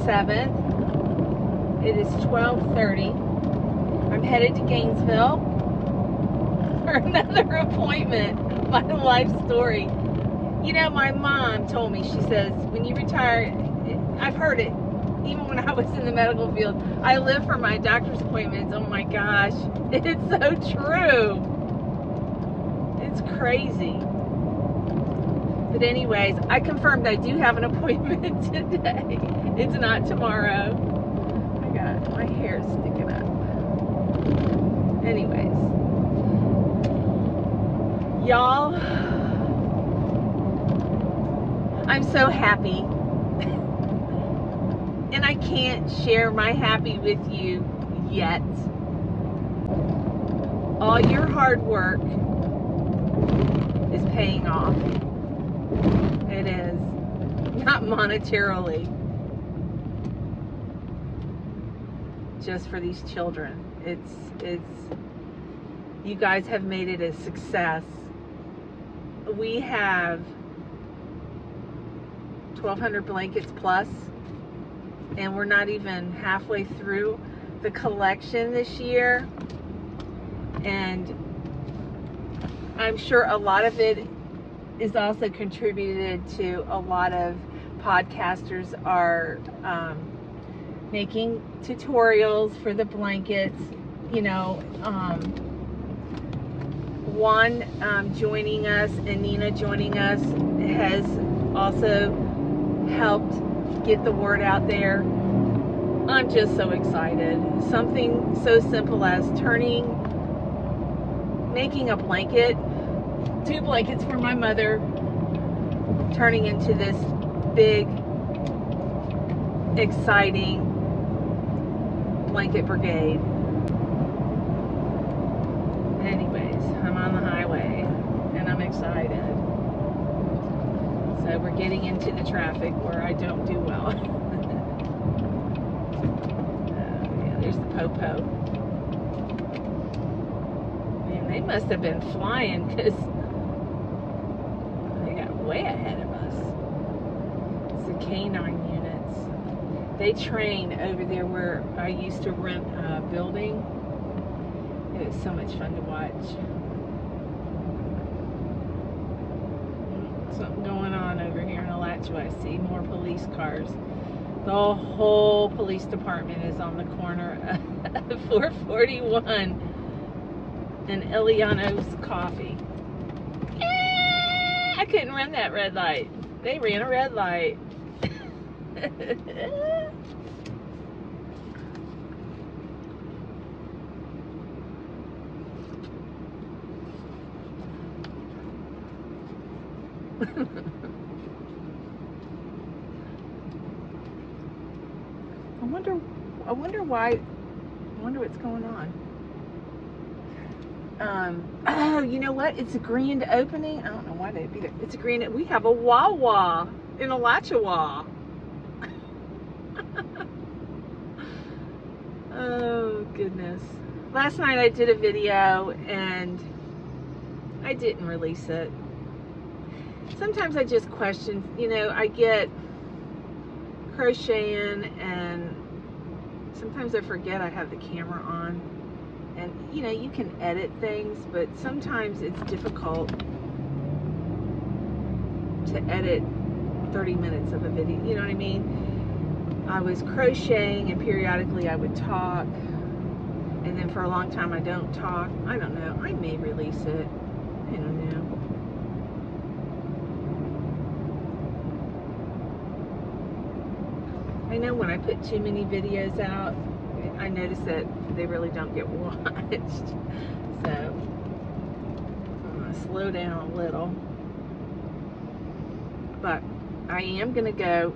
7th. It is 12:30. I'm headed to Gainesville for another appointment. My life story. You know, my mom told me, she says, when you retire, I've heard it, even when I was in the medical field, I live for my doctor's appointments. Oh my gosh, it's so true. It's crazy. But anyways, I confirmed I do have an appointment today. It's not tomorrow. I got my hair sticking up. Anyways, y'all, I'm so happy. And I can't share my happy with you yet. All your hard work is paying off. It is. Not monetarily. Just for these children. It's you guys have made it a success. We have 1,200 blankets plus, and we're not even halfway through the collection this year. And I'm sure a lot of it is also contributed to a lot of podcasters are making tutorials for the blankets. You know, Juan joining us and Nina joining us has also helped get the word out there. I'm just so excited. Something so simple as making a blanket, 2 blankets for my mother, turning into this big, exciting blanket brigade. Anyways, I'm on the highway and I'm excited. So we're getting into the traffic where I don't do well. Yeah, there's the po-po. Man, they must have been flying because they got way ahead of us. It's the canine units. They train over there where I used to rent a building. It was so much fun to watch. Something going on over here in Alachua. I see more police cars. The whole police department is on the corner of 441 and Eliano's Coffee. I couldn't run that red light. They ran a red light. I wonder what's going on. Oh, you know what? It's a grand opening. I don't know why they'd be there. It's a grand. We have a Wawa in Alachua. Oh goodness. Last night I did a video and I didn't release it. Sometimes I just question, you know, I get crocheting and sometimes I forget I have the camera on. And, you know, you can edit things, but sometimes it's difficult to edit 30 minutes of a video. You know what I mean? I was crocheting and periodically I would talk. And then for a long time I don't talk. I don't know. I may release it. I don't know. I know when I put too many videos out, I notice that they really don't get watched. So I'm going to slow down a little. But I am going to go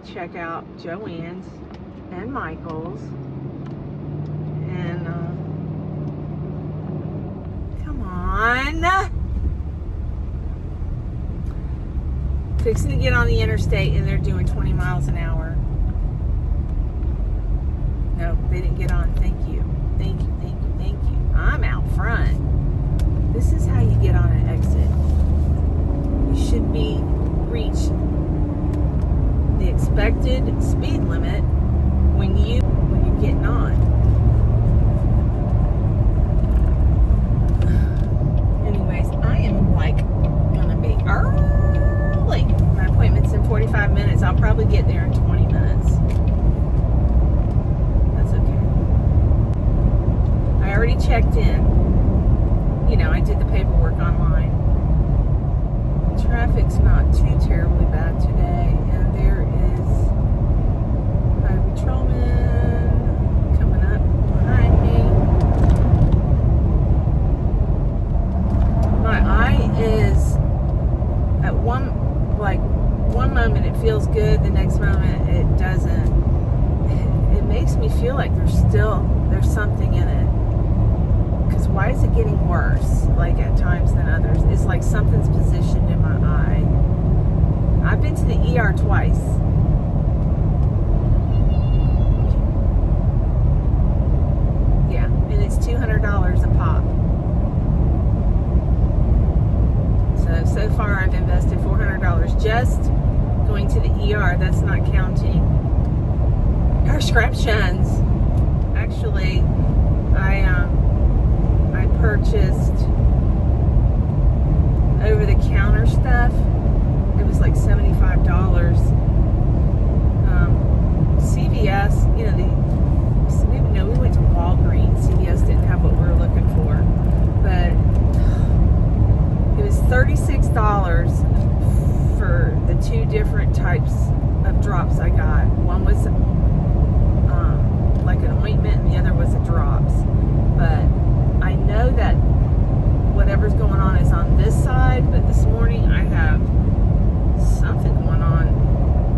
check out Joann's and Michael's. And come on. Fixing to get on the interstate and they're doing 20 miles an hour. No, they didn't get on. Thank you. Thank you, thank you, thank you. I'm out front. This is how you get on an exit. You should reach the expected speed limit already checked in. You know, I did the paperwork online. Traffic's not too terribly bad today, and there is a patrolman coming up behind me. My eye is at one moment it feels good, the next moment it doesn't. It makes me feel like there's something in it. Because why is it getting worse, like at times than others? It's like something's positioned in my eye. I've been to the ER twice. Yeah, and it's $200 a pop. So far I've invested $400 just going to the ER. That's not counting prescriptions. Actually, I purchased over-the-counter stuff. It was like $75. CVS, you know, we went to Walgreens. CVS didn't have what we were looking for, but it was $36 for the two different types of drops I got. One was like an ointment, and the other was a drops. But I know that whatever's going on is on this side, but this morning I have something going on.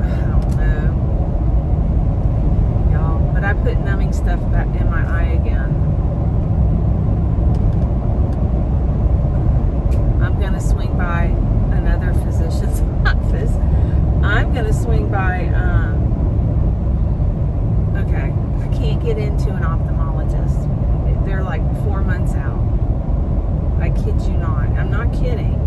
I don't know, y'all. But I put numbing stuff back in my eye again. I'm going to swing by another physician's office. I'm going to swing by, okay, I can't get into an ophthalmologist. They're like 4 months out. I kid you not. I'm not kidding.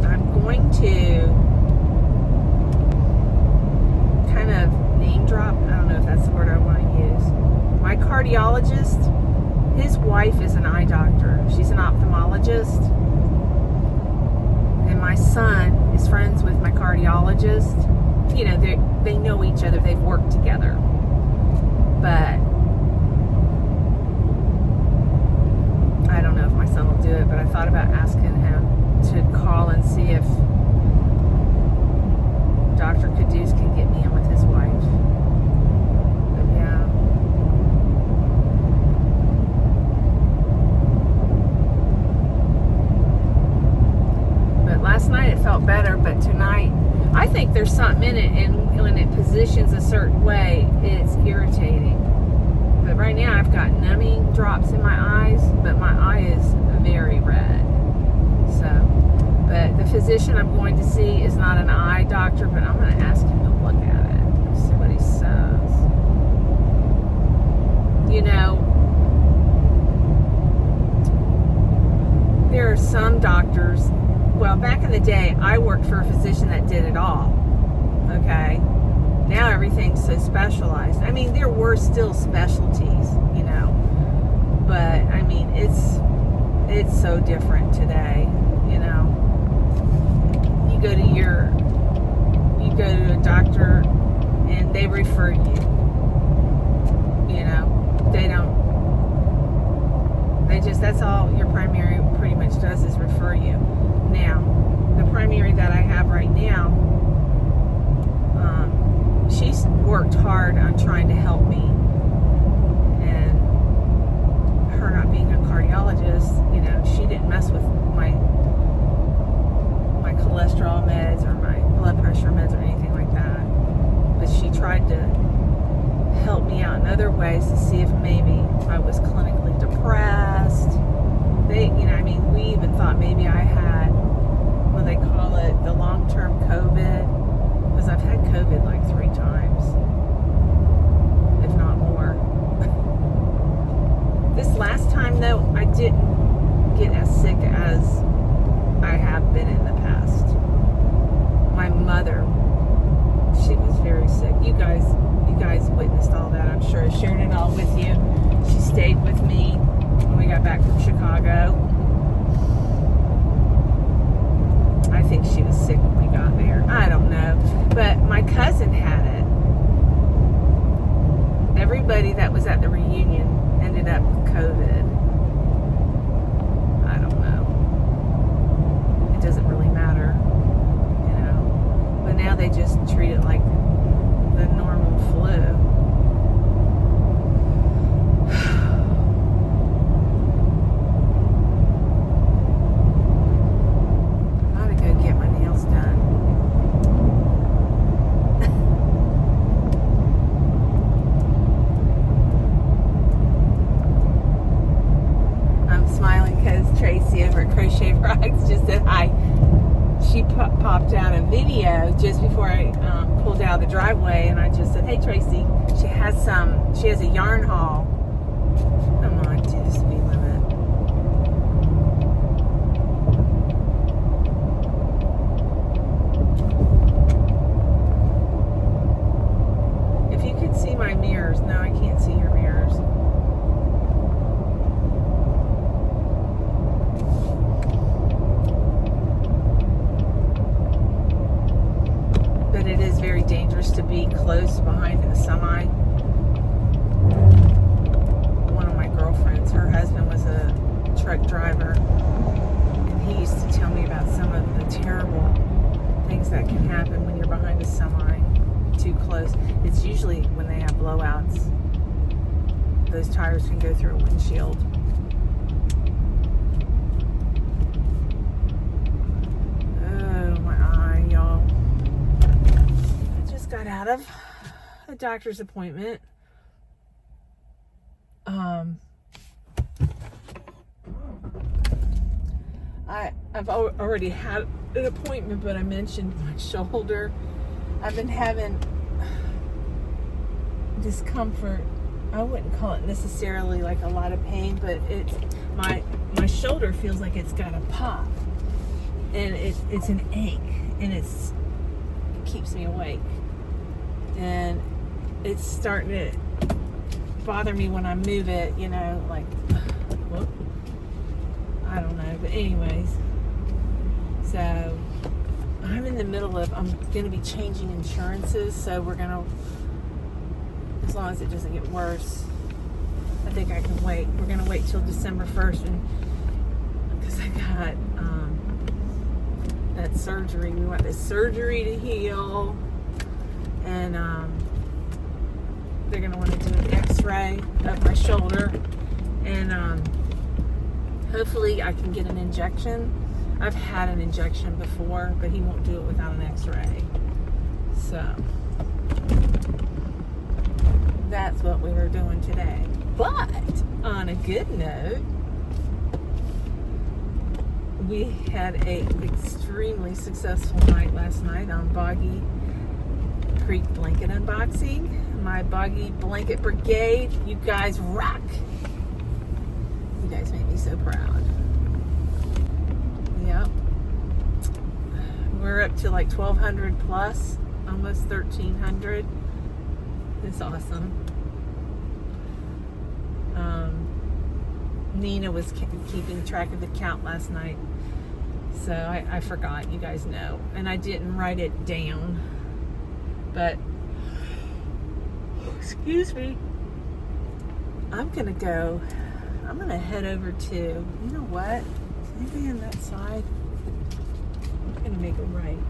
I'm going to kind of name drop. I don't know if that's the word I want to use. My cardiologist, his wife is an eye doctor. She's an ophthalmologist. And my son is friends with my cardiologist. You know, they know each other. They've worked together. But I don't know if my son will do it, but I thought about asking him to call and see if Dr. Caduce can get me in with his wife. But yeah. But last night it felt better, but tonight I think there's something in it, and when it positions a certain way, it's irritating. But right now I've got numbing drops in my eyes, but my eye is very red. So, but the physician I'm going to see is not an eye doctor, but I'm going to ask him to look at it, see what he says. You know, there are some doctors. Well, back in the day, I worked for a physician that did it all, okay? Now everything's so specialized. I mean, there were still specialties, you know, but, I mean, it's so different today, you know. You go to a doctor, and they refer you, you know. That's all your primary pretty much does is refer you. Now, the primary that I have right now, she's worked hard on trying to help me, and her not being a cardiologist, you know, she didn't mess with my cholesterol meds or my blood pressure meds or anything like that, but she tried to help me out in other ways to see if maybe I was clinically depressed. We even thought maybe I had, what they call it, the long-term COVID, because I've had COVID like 3 times, if not more. This last time, though, I didn't get as sick as I have been in the past. My mother, she was very sick. You guys witnessed all that, I'm sure. I shared it all with you. She stayed with me when we got back from Chicago. I think she was sick when we got there. I don't know. But my cousin had it. Everybody that was at the reunion ended up with COVID. I don't know. It doesn't really matter, you know. But now they just treat it like the normal flu. Crochet just said hi. She popped out a video just before I pulled out of the driveway, and I just said, "Hey Tracy." She has a yarn haul. Come on, do the speed limit. If you could see my mirrors. No, I can't see your mirrors. It is very dangerous to be close behind in a semi. One of my girlfriends, her husband was a truck driver, and he used to tell me about some of the terrible things that can happen when you're behind a semi too close. It's usually when they have blowouts. Those tires can go through a windshield. Got out of a doctor's appointment. I've already had an appointment, but I mentioned my shoulder. I've been having discomfort. I wouldn't call it necessarily like a lot of pain, but it's my shoulder feels like it's got a pop, and it's an ache, and it keeps me awake. And it's starting to bother me when I move it, you know, like, whoop, I don't know, but anyways, so I'm in the middle of, I'm going to be changing insurances, so we're going to, as long as it doesn't get worse, I think I can wait. We're going to wait till December 1st, and because I got that surgery. We want this surgery to heal. And they're going to want to do an x-ray of my shoulder, and hopefully I can get an injection. I've had an injection before, but he won't do it without an x-ray. So that's what we were doing today. But on a good note, we had a extremely successful night last night on Boggy Creek blanket unboxing. My Boggy Blanket Brigade, you guys rock. You guys make me so proud. Yep. We're up to like 1,200 plus, almost 1,300. It's awesome. Nina was keeping track of the count last night, so I forgot, you guys know, and I didn't write it down. But, excuse me, I'm going to head over to, you know what, maybe on that side, I'm going to make it right,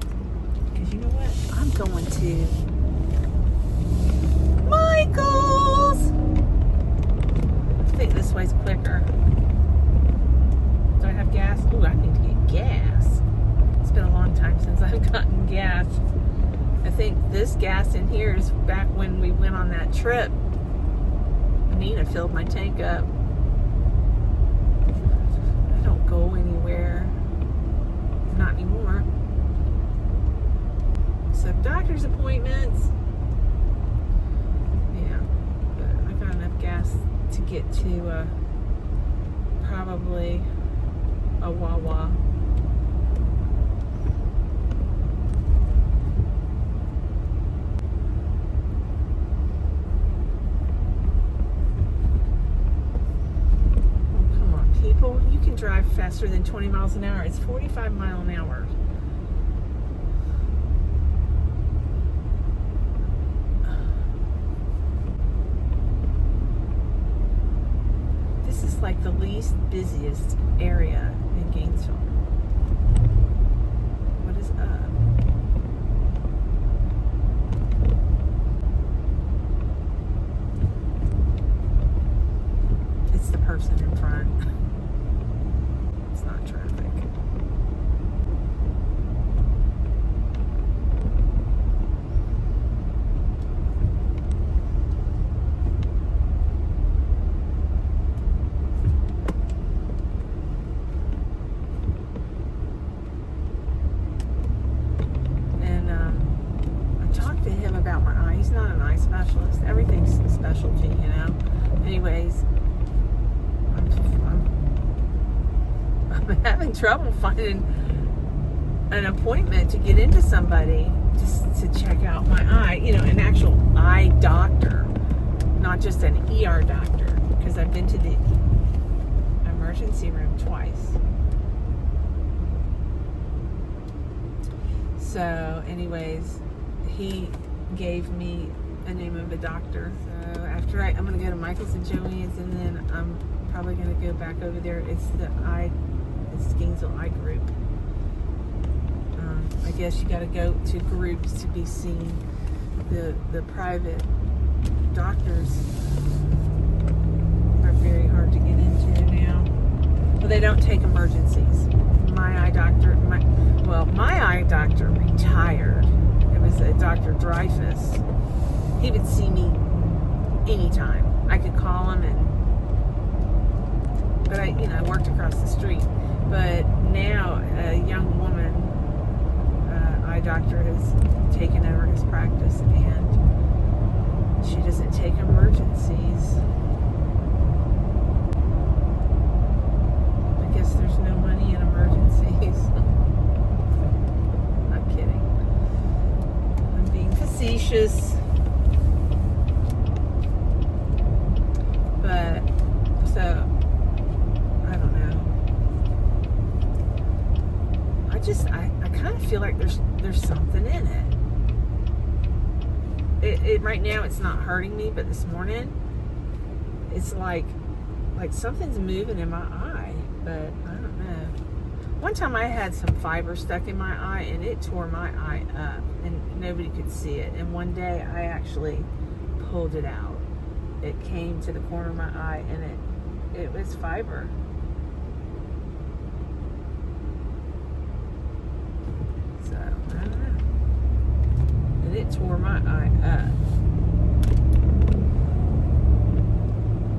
because you know what, I'm going to Michael's. I think this way's quicker. Do I have gas? Oh, I need to get gas. It's been a long time since I've gotten gas. I think this gas in here is back when we went on that trip. Nina filled my tank up. I don't go anywhere. Not anymore. Except doctor's appointments. Yeah, but I got enough gas to get to probably a Wawa. You can drive faster than 20 miles an hour. It's 45 miles an hour. least busiest area in Gainesville. What is up? It's the person in front. It's not traffic. Specialist. Everything's a specialty, you know. Anyways, I'm having trouble finding an appointment to get into somebody just to check out my eye, you know, an actual eye doctor, not just an ER doctor, because I've been to the emergency room twice. So anyways, he gave me the name of a doctor. So after I'm going to go to Michael's and Joann's, and then I'm probably going to go back over there. It's Gainesville Eye Group. I guess you got to go to groups to be seen. The private doctors are very hard to get into now. Well, they don't take emergencies. My eye doctor retired. It was a Dr. Dreyfus. He would see me anytime. I could call him, but I worked across the street. But now a young woman, eye doctor, has taken over his practice, and she doesn't take emergencies. I guess there's no money in emergencies. I'm kidding. I'm being facetious. But, so, I don't know. I kind of feel like there's something in it. It right now it's not hurting me, but this morning it's like something's moving in my eye, but I don't know. One time I had some fiber stuck in my eye, and it tore my eye up, and nobody could see it. And one day I actually pulled it out. It came to the corner of my eye, and it was fiber. So, I don't know. And it tore my eye up.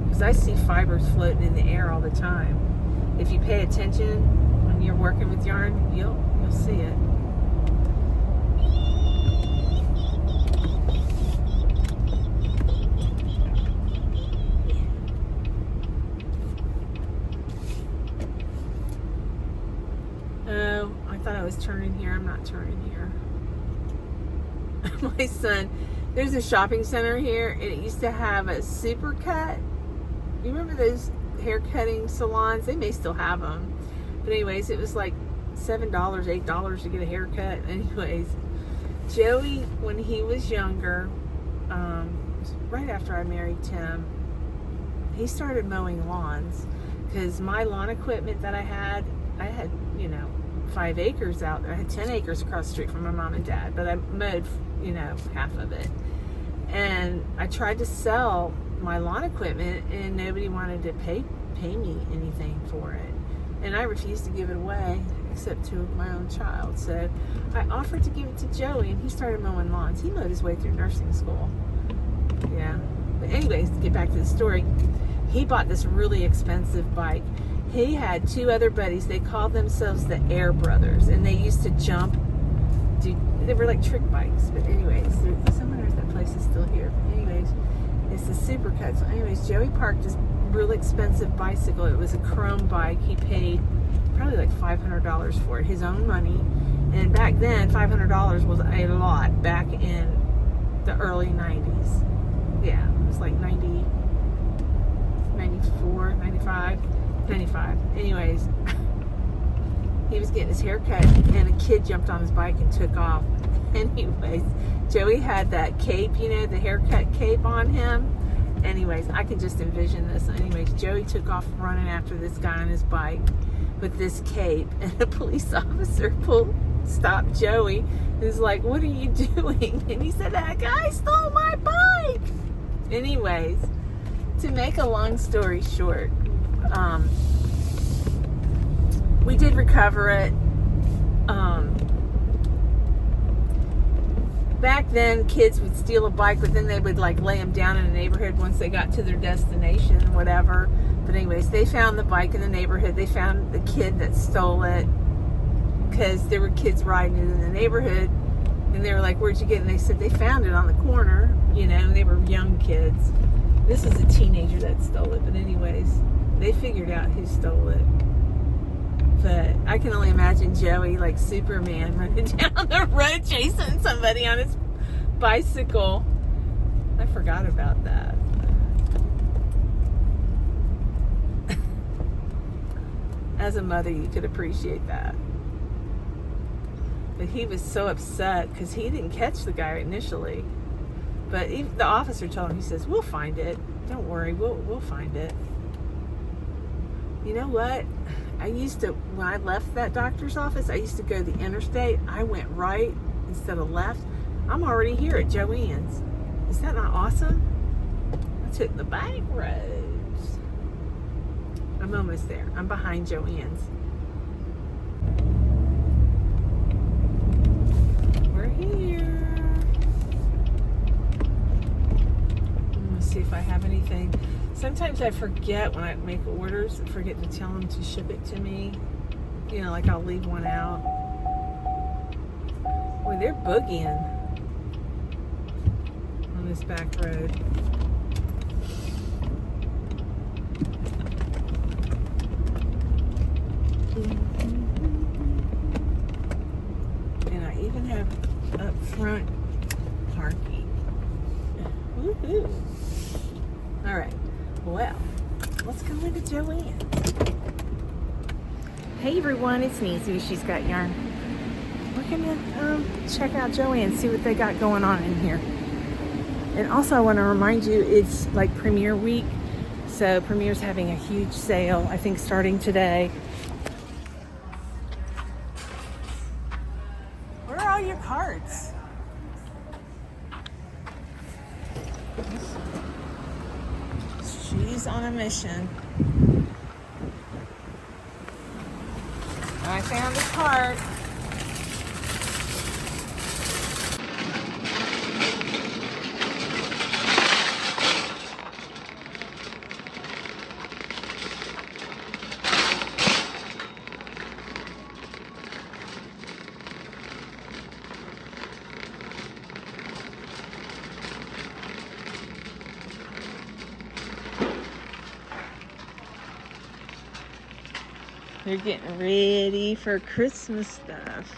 Because I see fibers floating in the air all the time. If you pay attention when you're working with yarn, you'll see it. I was turning here. I'm not turning here. My son, there's a shopping center here, and it used to have a super cut. You remember those hair cutting salons? They may still have them, but anyways, it was like $7, $8 to get a haircut. Anyways, Joey, when he was younger, right after I married Tim, he started mowing lawns, because my lawn equipment that I had 5 acres out there. I had 10 acres across the street from my mom and dad, but I mowed, half of it. And I tried to sell my lawn equipment, and nobody wanted to pay me anything for it. And I refused to give it away, except to my own child. So I offered to give it to Joey, and he started mowing lawns. He mowed his way through nursing school. Yeah. But anyways, to get back to the story, he bought this really expensive bike. He had 2 other buddies. They called themselves the Air Brothers, and they used to jump. They were like trick bikes. But anyways, someone knows that place is still here. But anyways, it's the Supercut. So anyways, Joey parked this really expensive bicycle. It was a chrome bike. He paid probably like $500 for it, his own money. And back then, $500 was a lot. Back in the early 90s. Yeah, it was like 90, 94, 95. 95. Anyways, he was getting his hair cut, and a kid jumped on his bike and took off. Anyways, Joey had that cape, the haircut cape on him, anyways, I can just envision this. Anyways, Joey took off running after this guy on his bike with this cape, and a police officer stopped Joey. He's like, "What are you doing?" And he said, "That guy stole my bike." Anyways, to make a long story short, we did recover it. Back then, kids would steal a bike, but then they would like lay them down in a neighborhood once they got to their destination, whatever. But anyways, they found the bike in the neighborhood. They found the kid that stole it, because there were kids riding it in the neighborhood, and they were like, "Where'd you get it?" And they said they found it on the corner, and they were young kids. This is a teenager that stole it, but anyways, they figured out who stole it. But I can only imagine Joey like Superman running down the road chasing somebody on his bicycle. I forgot about that. As a mother, you could appreciate that. But he was so upset because he didn't catch the guy initially. But even the officer told him, he says, "We'll find it. Don't worry, we'll find it." You know what? When I left that doctor's office, I used to go the interstate. I went right instead of left. I'm already here at Joann's. Is that not awesome? I took the back roads. I'm almost there. I'm behind Joann's. We're here. I'm gonna see if I have anything. Sometimes I forget when I make orders, I forget to tell them to ship it to me. Like I'll leave one out. Boy, they're boogieing on this back road. And I even have up front parking. Woohoo! All right. Well, let's go into Joann. Hey everyone, it's Nancy. She's got yarn. We're gonna check out Joann, see what they got going on in here. And also, I want to remind you, it's like Premiere Week, so Premiere's having a huge sale. I think starting today. Where are all your cards? She's on a mission. I found a cart. They're getting ready for Christmas stuff.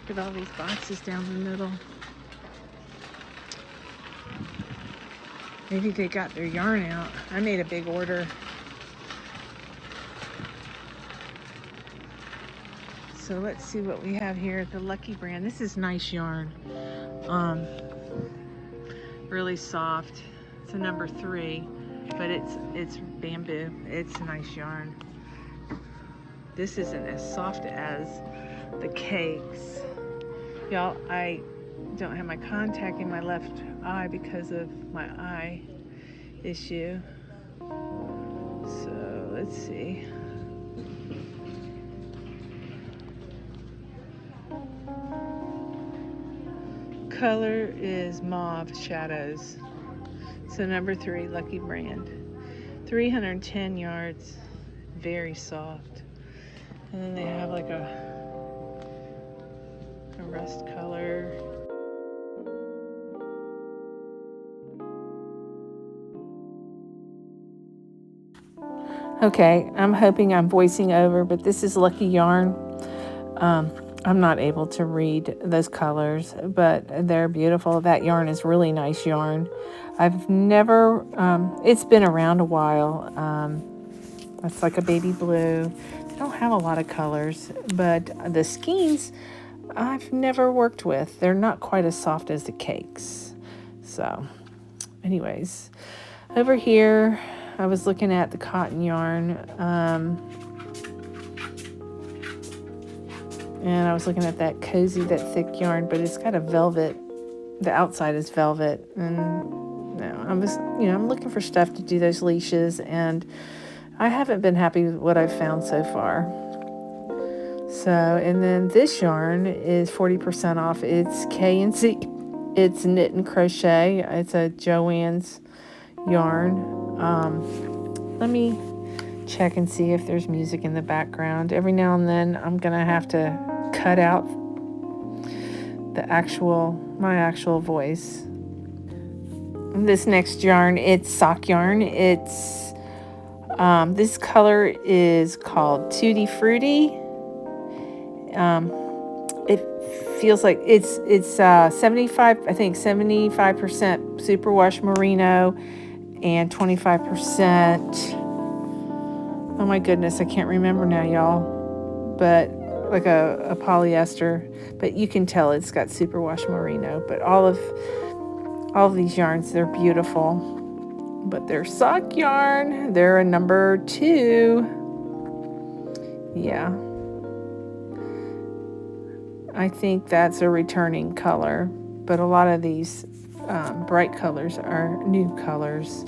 Look at all these boxes down the middle. Maybe they got their yarn out. I made a big order. So let's see what we have here at the Lucky brand. This is nice yarn. Really soft. It's a number 3, but it's bamboo. It's a nice yarn. This isn't as soft as the cakes. Y'all, I don't have my contact in my left eye because of my eye issue. So let's see. Color is mauve shadows. So number 3, Lucky brand. 310 yards. Very soft. And then they have like a rust color. Okay, I'm hoping I'm voicing over, but this is Lucky yarn. I'm not able to read those colors, but they're beautiful. That yarn is really nice yarn. I've never, it's been around a while. It's like a baby blue. Don't have a lot of colors, but the skeins I've never worked with. They're not quite as soft as the cakes. So anyways, over here, I was looking at the cotton yarn. And I was looking at that cozy, that thick yarn, but it's got a velvet. The outside is velvet. And I'm looking for stuff to do those leashes, and I haven't been happy with what I've found so far. So, and then this yarn is 40% off. It's K&C. It's knit and crochet. It's a Joann's yarn. Let me check and see if there's music in the background. Every now and then I'm gonna have to cut out my actual voice. This next yarn, it's sock yarn. It's this color is called Tutti Frutti. It feels like it's 75% superwash merino and 25%. Oh my goodness, I can't remember now, y'all. But like a polyester, but you can tell it's got superwash merino. But all of these yarns, they're beautiful. But they're sock yarn. They're a number 2. Yeah. I think that's a returning color, but a lot of these bright colors are new colors.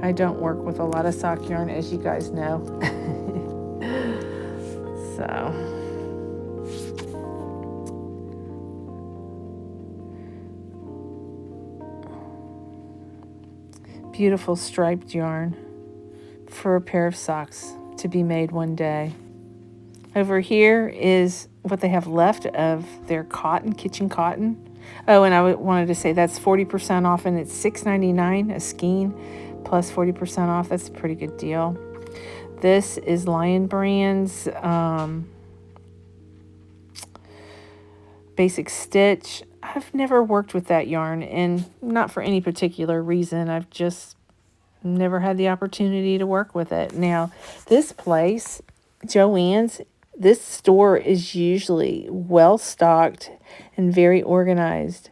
I don't work with a lot of sock yarn, as you guys know. So, beautiful striped yarn for a pair of socks to be made one day. Over here is what they have left of their cotton, kitchen cotton. Oh, and I wanted to say that's 40% off, and it's $6.99 a skein plus 40% off. That's a pretty good deal. This is Lion Brand's Basic Stitch. I've never worked with that yarn, and not for any particular reason. I've just never had the opportunity to work with it. Now, this place, Joann's, this store is usually well stocked and very organized,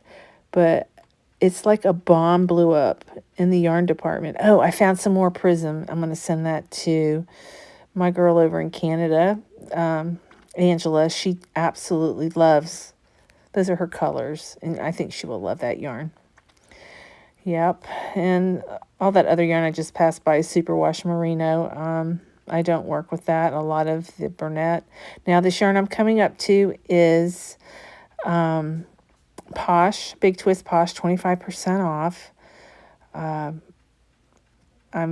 but it's like a bomb blew up in the yarn department. Oh, I found some more Prism. I'm going to send that to my girl over in Canada, Angela. She absolutely loves, those are her colors, and I think she will love that yarn. Yep, and all that other yarn I just passed by is superwash merino. I don't work with that. A lot of the Burnett. Now, this yarn I'm coming up to is Posh, Big Twist Posh, 25% off. I'm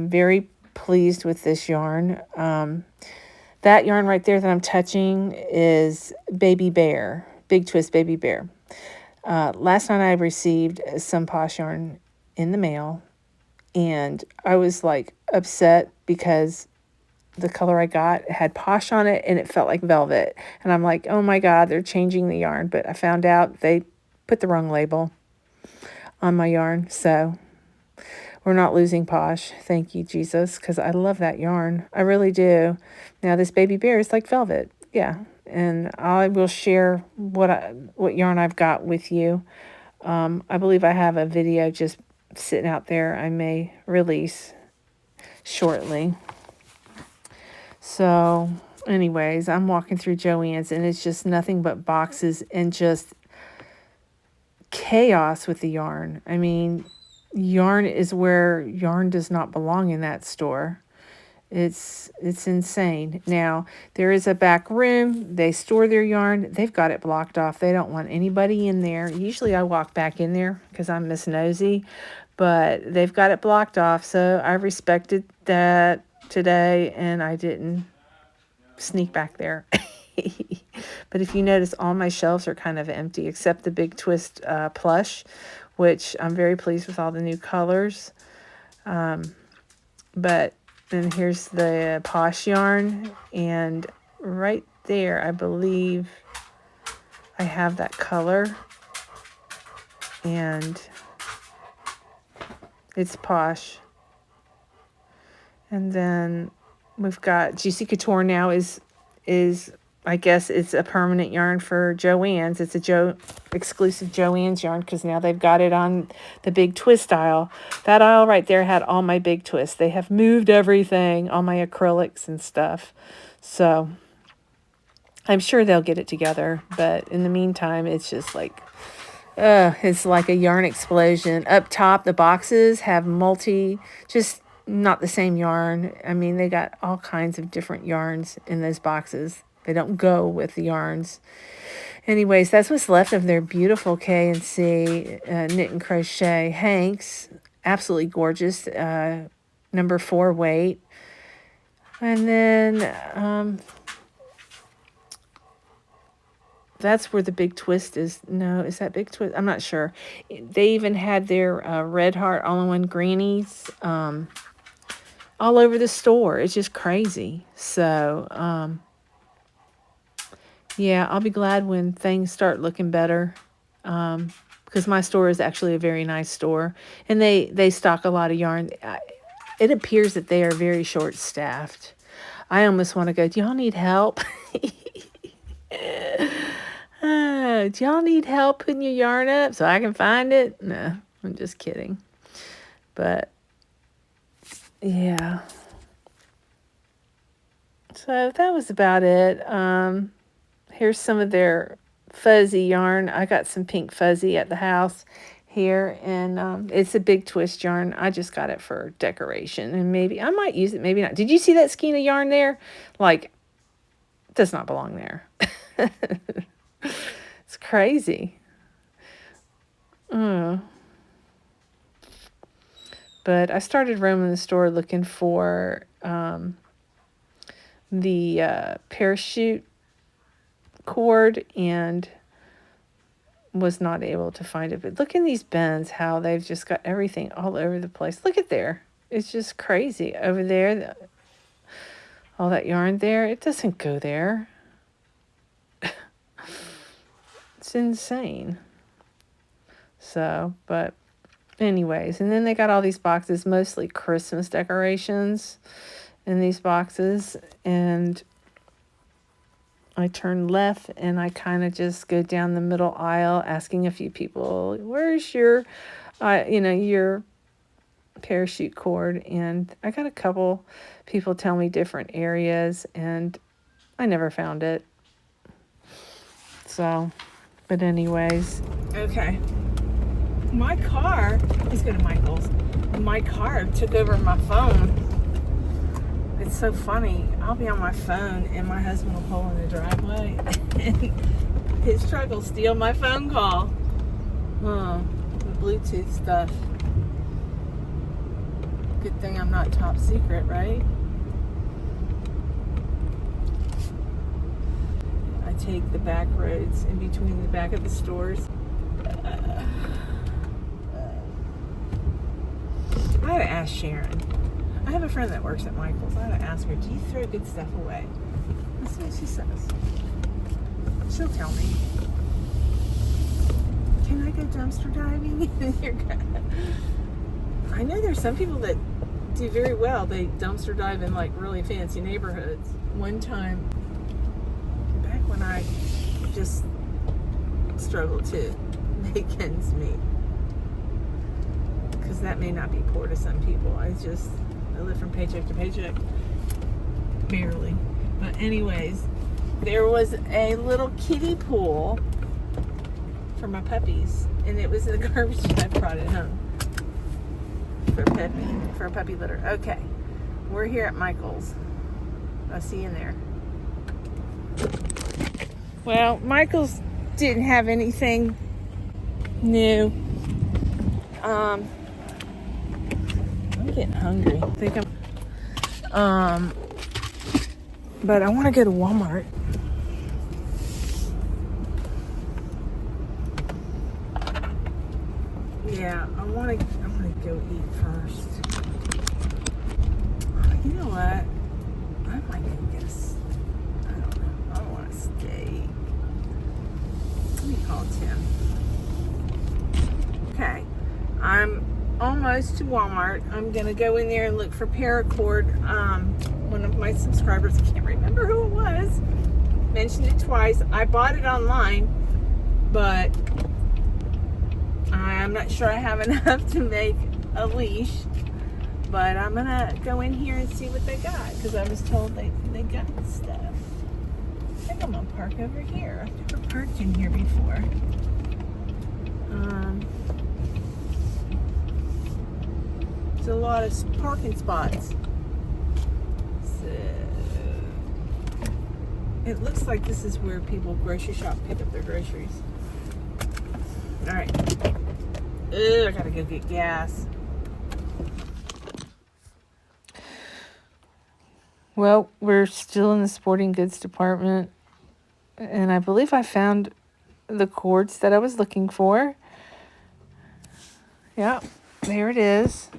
very pleased with this yarn. That yarn right there that I'm touching is Baby Bear, Big Twist Baby Bear. Last night I received some Posh yarn in the mail, and I was like upset because the color I got had Posh on it, and it felt like velvet. And I'm like, oh my God, they're changing the yarn. But I found out they put the wrong label on my yarn. So we're not losing Posh. Thank you, Jesus, because I love that yarn. I really do. Now, this Baby Bear is like velvet. Yeah. And I will share what yarn I've got with you. I believe I have a video just sitting out there I may release shortly. So, anyways, I'm walking through Joann's, and it's just nothing but boxes and just chaos with the yarn. I mean, yarn is where yarn does not belong in that store. It's insane. Now, there is a back room. They store their yarn. They've got it blocked off. They don't want anybody in there. Usually I walk back in there because I'm Miss Nosy, but they've got it blocked off. So I respected that today, and I didn't sneak back there. But if you notice, all my shelves are kind of empty except the Big Twist plush, which I'm very pleased with all the new colors. But then here's the Posh yarn, and right there I believe I have that color, and it's Posh. And then we've got Juicy Couture now is I guess it's a permanent yarn for Joann's. It's a exclusive Joann's yarn because now they've got it on the big twist aisle. That aisle right there had all my big twists. They have moved everything, all my acrylics and stuff. So I'm sure they'll get it together. But in the meantime, it's just like, it's like a yarn explosion. Up top, the boxes have just not the same yarn. I mean, they got all kinds of different yarns in those boxes. They don't go with the yarns. Anyways, that's what's left of their beautiful K&C knit and crochet hanks. Absolutely gorgeous. Number 4 weight. And then that's where the big twist is. No, is that big twist? I'm not sure. They even had their Red Heart all-in-one grannies all over the store. It's just crazy. So, yeah, I'll be glad when things start looking better, because my store is actually a very nice store, and they stock a lot of yarn. It appears that they are very short-staffed. I almost want to go, do y'all need help? Do y'all need help putting your yarn up so I can find it? No, I'm just kidding. But, yeah. So that was about it. Here's some of their fuzzy yarn. I got some pink fuzzy at the house here, and it's a big twist yarn. I just got it for decoration, and maybe I might use it, maybe not. Did you see that skein of yarn there? Like, it does not belong there. It's crazy. But I started roaming the store looking for the parachute cord and was not able to find it. But look in these bins, how they've just got everything all over the place. Look at there. It's just crazy. Over there, all that yarn there, it doesn't go there. It's insane. So, but anyways, and then they got all these boxes, mostly Christmas decorations in these boxes, and I turn left and I kind of just go down the middle aisle asking a few people, where's your, your parachute cord? And I got a couple people tell me different areas, and I never found it. So, but anyways. Okay. My car, let's go to Michael's. My car took over my phone. It's so funny. I'll be on my phone and my husband will pull in the driveway and his truck will steal my phone call. The Bluetooth stuff. Good thing I'm not top secret, right? I take the back roads in between the back of the stores. I had to ask Sharon. I have a friend that works at Michael's. I had to ask her, do you throw good stuff away? That's what she says. She'll tell me. Can I go dumpster diving? I know there's some people that do very well. They dumpster dive in like really fancy neighborhoods. One time, back when I just struggled to make ends meet, because that may not be poor to some people. I live from paycheck to paycheck, barely. But anyways, there was a little kiddie pool for my puppies, and it was in the garbage. I brought it home for a puppy litter. Okay, we're here at Michael's. I'll see you in there. Well, Michael's didn't have anything new. I'm getting hungry. I think but I want to go to Walmart. Yeah, I want to go eat first. You know what? I might go get I don't know. I want a steak. Let me call Tim. Okay. I'm almost to Walmart. I'm going to go in there and look for paracord. One of my subscribers, I can't remember who it was mentioned it twice. I bought it online, but I'm not sure I have enough to make a leash. But I'm gonna go in here and see what they got, because I was told they got stuff. I think I'm gonna park over here. I've never parked in here before. There's a lot of parking spots. So it looks like this is where people grocery shop, pick up their groceries. All right. Ugh, I gotta go get gas. Well, we're still in the sporting goods department, and I believe I found the cords that I was looking for. Yeah, there it is.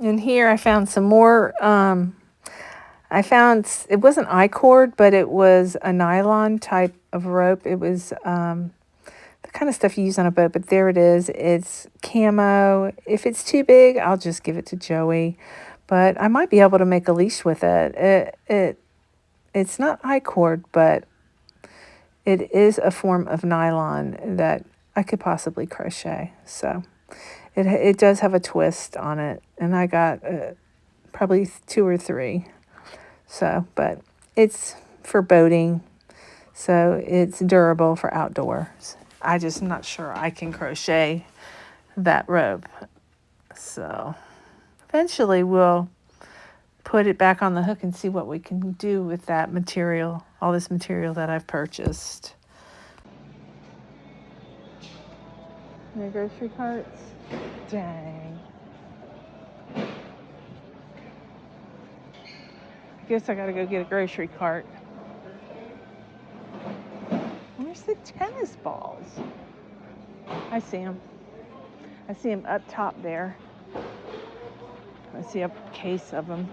And here I found some more. I found, it wasn't I-cord, but it was a nylon type of rope. It was the kind of stuff you use on a boat, but there it is. It's camo. If it's too big, I'll just give it to Joey. But I might be able to make a leash with it. It's not I-cord, but it is a form of nylon that I could possibly crochet. So it does have a twist on it, and I got probably 2 or 3. So, but it's for boating, so it's durable for outdoors. I just am not sure I can crochet that rope. So eventually we'll put it back on the hook and see what we can do with that material, all this material that I've purchased. The grocery carts? Dang. I guess I gotta go get a grocery cart. Where's the tennis balls? I see them. I see them up top there. I see a case of them.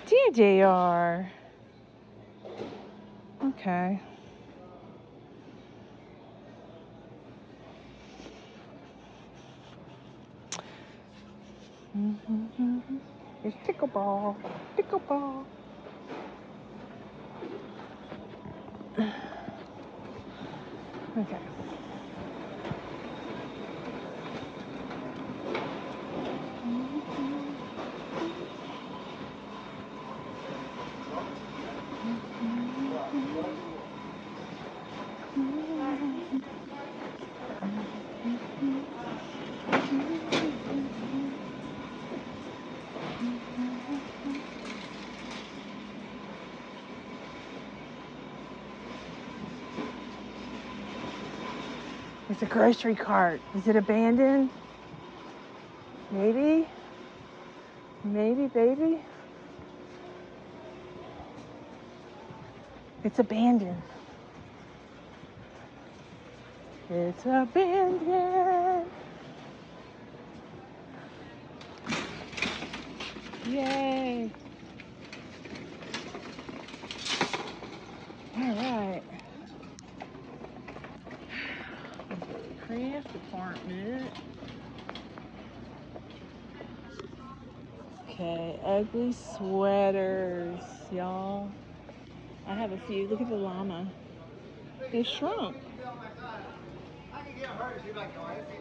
There they are. Okay. There's pickleball. Pickleball. Okay. It's a grocery cart. Is it abandoned? Maybe. Maybe, baby. It's abandoned. It's abandoned. Yay. All right. Craft department. Okay, ugly sweaters, y'all. I have a few. Look at the llama. They shrunk.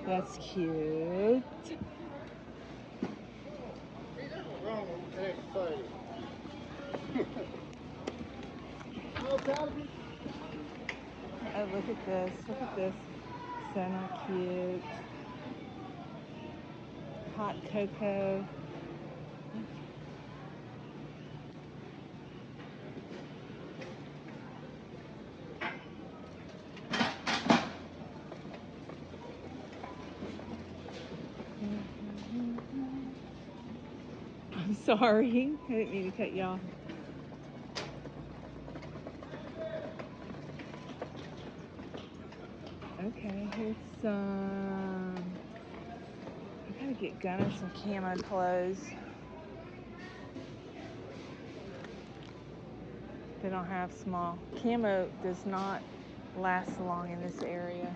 That's cute. Oh, look at this. Look at this. So not cute. Hot cocoa. I'm sorry. I didn't mean to cut you off. Okay, here's some. I gotta get Gunner some camo clothes. They don't have small. Camo does not last long in this area.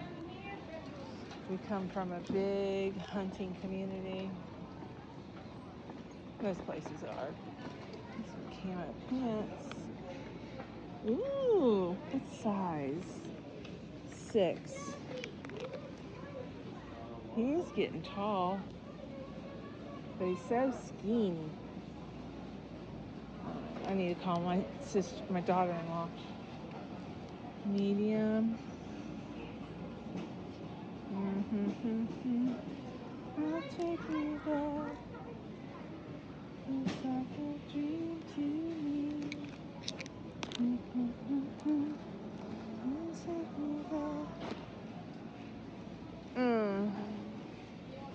We come from a big hunting community. Most places are. Some camo pants. Ooh, what size? 6. He is getting tall, but he's so skinny. I need to call my sister, my daughter-in-law. Medium. I'll take you there. It's like a dream to me. I'll take you there.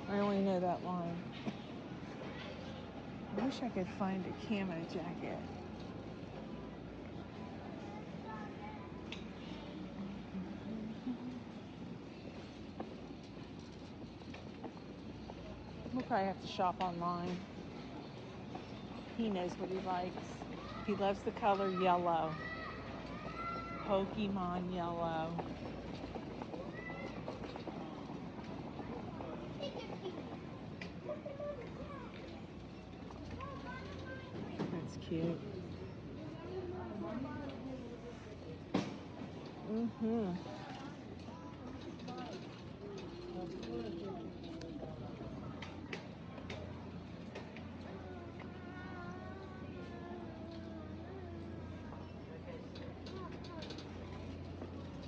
I only know that line. I wish I could find a camo jacket. We'll probably have to shop online. He knows what he likes. He loves the color yellow. Pokemon yellow. That's cute.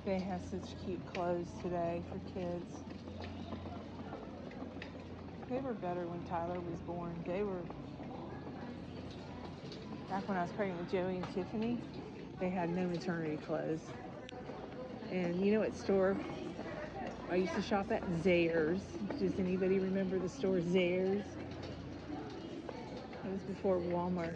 They have such cute clothes today for kids. They were better when Tyler was born. They were, back when I was pregnant with Joey and Tiffany, they had no maternity clothes. And you know what store I used to shop at? Zayre's. Does anybody remember the store Zayre's? It was before Walmart.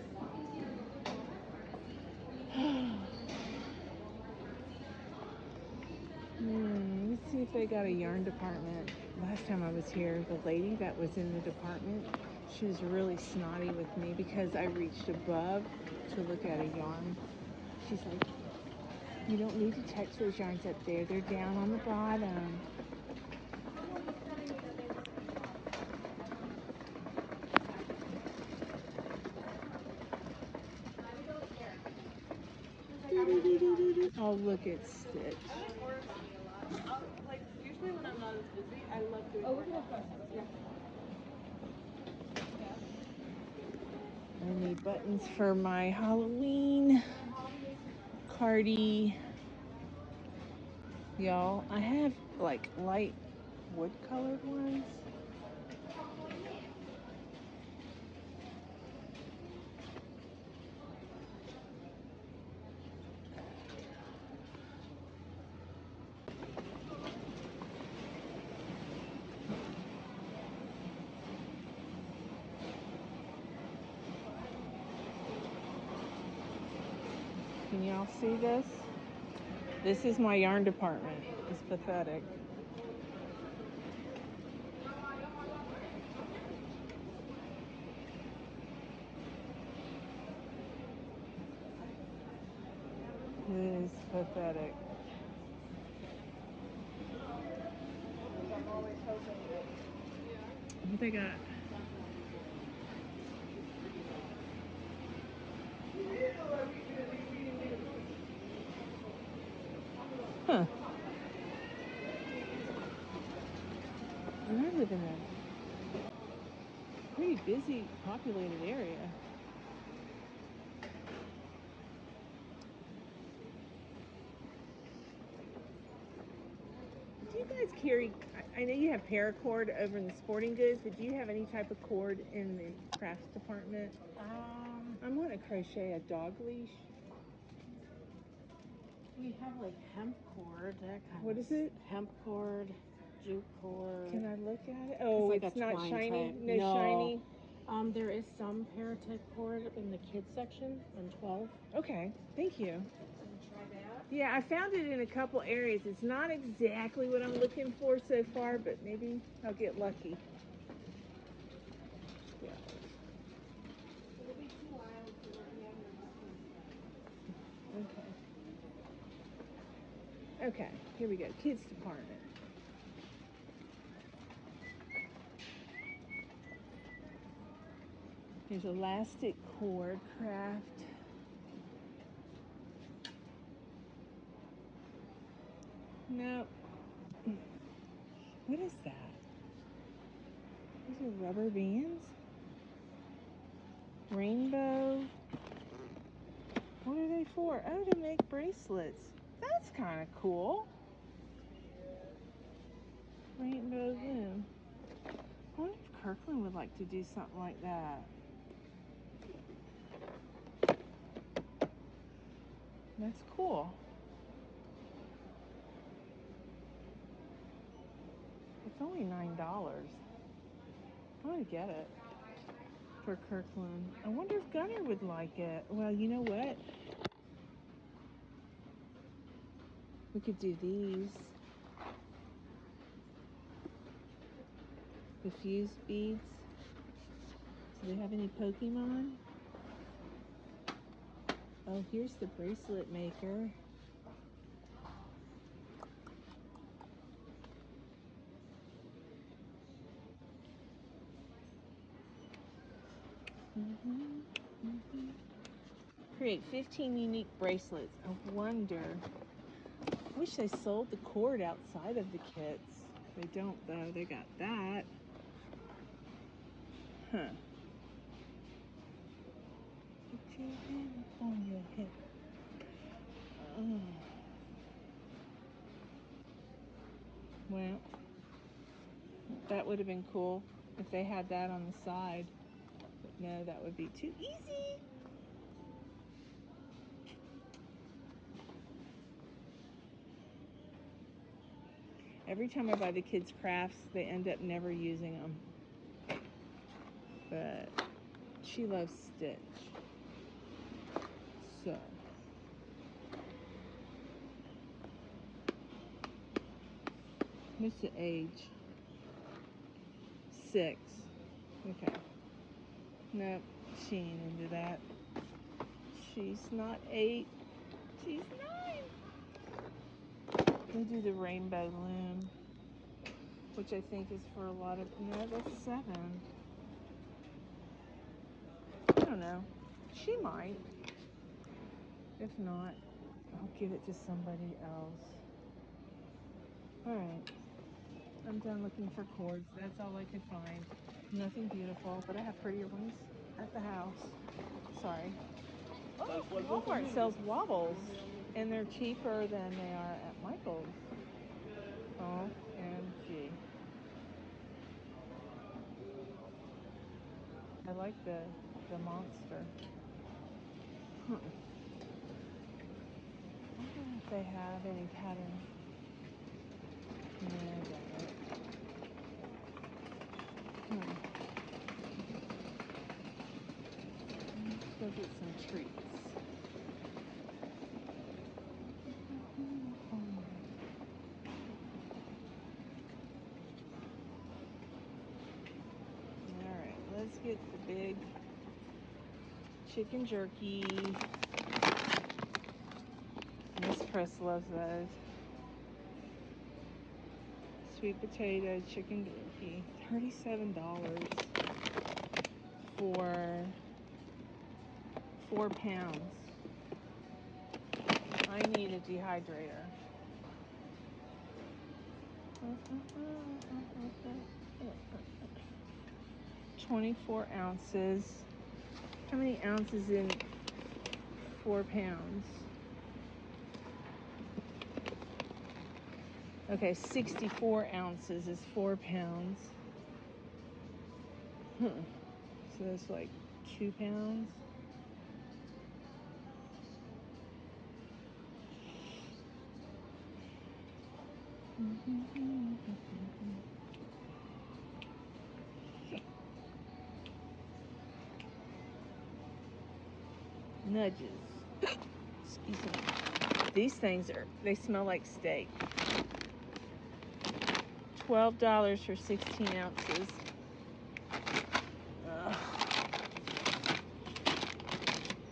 Let's see if they got a yarn department. Last time I was here, the lady that was in the department, she was really snotty with me because I reached above to look at a yarn. She's like, you don't need to touch those yarns up there. They're down on the bottom. Oh, look at Stitch. Like, usually when I'm not as busy, I love doing I need buttons for my Halloween cardi. Y'all, I have like light wood colored ones. Can y'all see this? This is my yarn department. It's pathetic. It is pathetic. I'm always hoping that. What they got? Huh. And I live in a pretty busy, populated area. Do you guys carry, I know you have paracord over in the sporting goods, but do you have any type of cord in the crafts department? I want to crochet a dog leash. We have like hemp cord, that kind What of. is it? Hemp cord, jute cord. Can I look at it? Oh, like it's a not twine shiny? type. No shiny? There is some Paratech cord in the kids section on 12. Okay, thank you. Try that. Yeah, I found it in a couple areas. It's not exactly what I'm looking for so far, but maybe I'll get lucky. Yeah. It'll be 2 hours to let me have your Okay. Okay, here we go. Kids department. Here's elastic cord craft. Nope. What is that? These are rubber bands? Rainbow. What are they for? Oh, to make bracelets. That's kind of cool. Rainbow loom. I wonder if Kirkland would like to do something like that. That's cool. It's only $9. I'm gonna get it for Kirkland. I wonder if Gunner would like it. Well, you know what? We could do these. The fused beads. Do they have any Pokemon? Oh, here's the bracelet maker. Create 15 unique bracelets. I wonder. I wish they sold the cord outside of the kits. They don't though. They got that. Huh. Put your hand on your hip. Oh. Well, that would have been cool if they had that on the side. But no, that would be too easy. Every time I buy the kids' crafts, they end up never using them. But she loves Stitch. So. What's the age? 6. Okay. Nope, she ain't into that. She's not 8. She's 9. They do the rainbow loom, which I think is for a lot of, no, that's 7. I don't know. She might. If not, I'll give it to somebody else. All right. I'm done looking for cords. That's all I could find. Nothing beautiful, but I have prettier ones at the house. Sorry. Oh, Walmart sells wobbles, and they're cheaper than they are at Michael's. OMG. I like the monster. I wonder if they have any pattern. No, I don't. Let's go get some treats. Alright, let's get the big chicken jerky. Miss Chris loves those. Sweet potato chicken jerky. $37 for 4 pounds. I need a dehydrator. 24 ounces. How many ounces in 4 pounds? Okay, 64 ounces is 4 pounds. So that's like 2 pounds. Nudges. Excuse me. These things they smell like steak. $12 for 16 ounces. Ugh.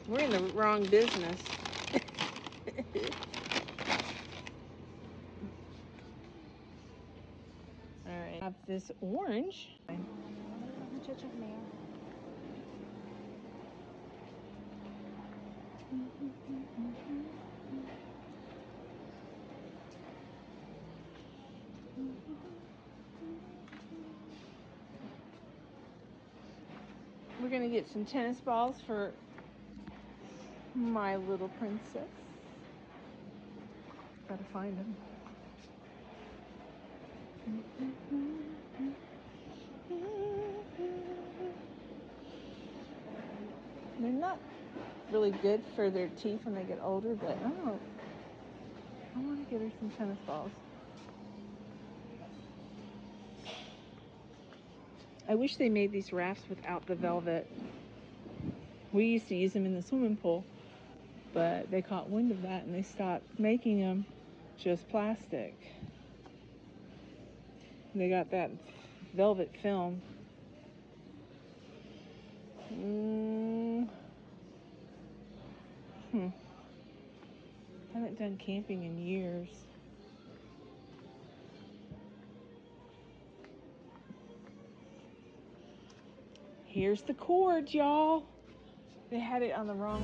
We're in the wrong business. All right, I have this orange. We're gonna get some tennis balls for my little princess. Gotta find them. They're not really good for their teeth when they get older, but I want to get her some tennis balls. I wish they made these rafts without the velvet. We used to use them in the swimming pool, but they caught wind of that and they stopped making them, just plastic. They got that velvet film. Haven't done camping in years. Here's the cord, y'all. They had it on the wrong